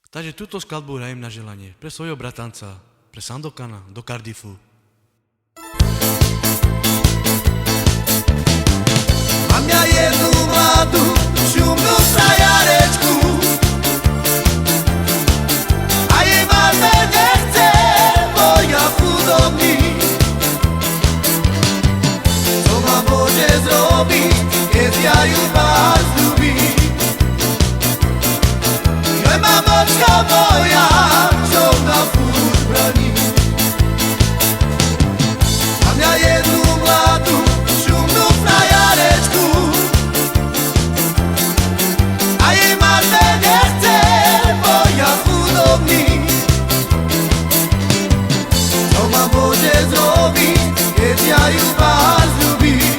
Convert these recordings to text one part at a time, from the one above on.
Takže túto skladbu hrajem na želanie pre svojho bratanca, pre Sandokana do Cardiffu. Mám ja jednu mladú, šumnú frajarečku a jej malé nechce, bo ja chudobný. Co ma môže zrobiť, keď ja ju vás ľúbim? Joj, mamočka moja, čo ma furt braní. Mám ja jednu mladú, šumnú frajarečku a jej malé nechce, bo ja chudobný. Co ma môže zrobiť, keď ja ju vás ľúbim?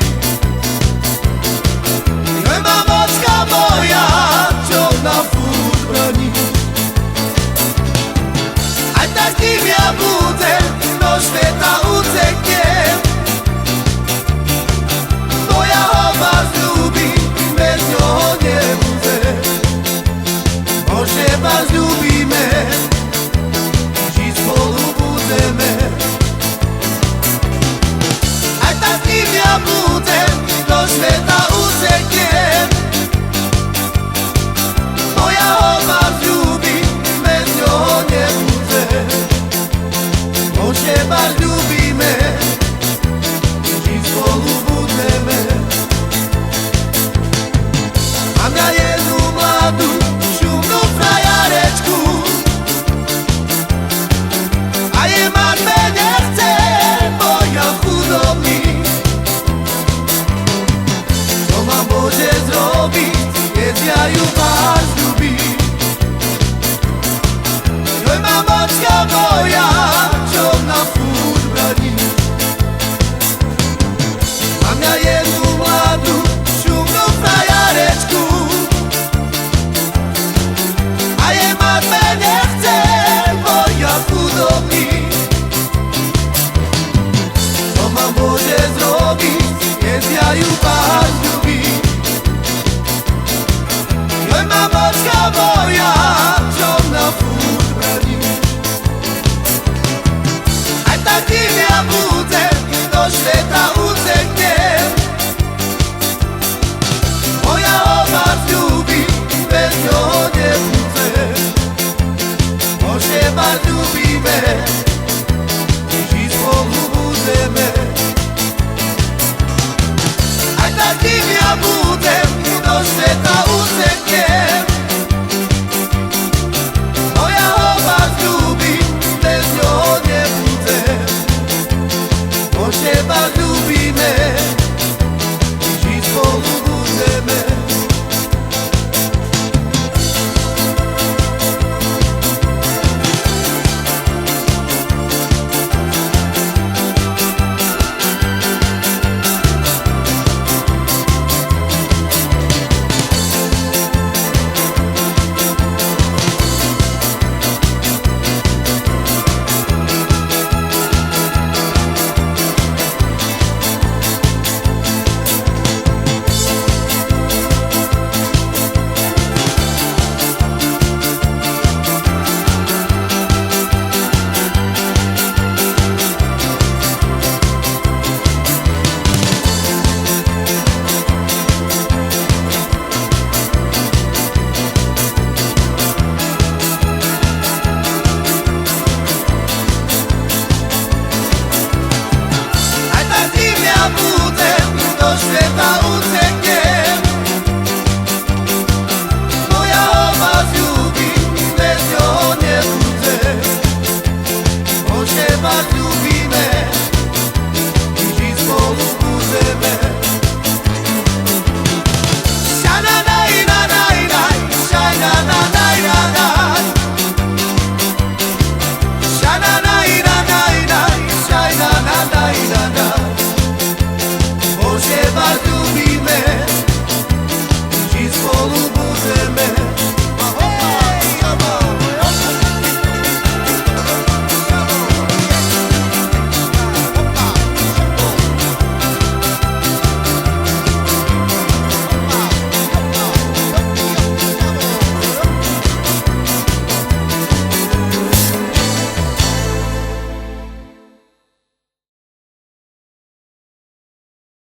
Joj, mamočka moja, čo ma furt braní. Aj tak kým ja budem, do sveta uteknem, bo ja ho vás ľúbim, bez ňoho nebudem. Bože, vás ľúbime, žiť spolu budeme. Aj tak kým ja budem, do sveta uteknem, bo ja ho vás ľúbim, bez ňoho nebudem. Bože, vás ľúbime, žiť spolu budeme. Mám ja jednu mladú, šumnú frajarečku a jej matme nechce, bo ja chudobný. Co ma môže zrobiť, keď ja ju vás ľúbim? Joj, mamočka moja, čo na furt braní. Mám ja jednu mladú, šumnú frajarečku a jej matme nechce, bo ja chudobný. Co ma môže zrobiť, keď ja ju vás ľúbim? Joj, mamočka moja, čo na furt braní. Aj tak kým ja budem, do sveta uteknem, bo ja ho vás ľúbim, bez ňoho nebudem. Bože, vás ľúbime,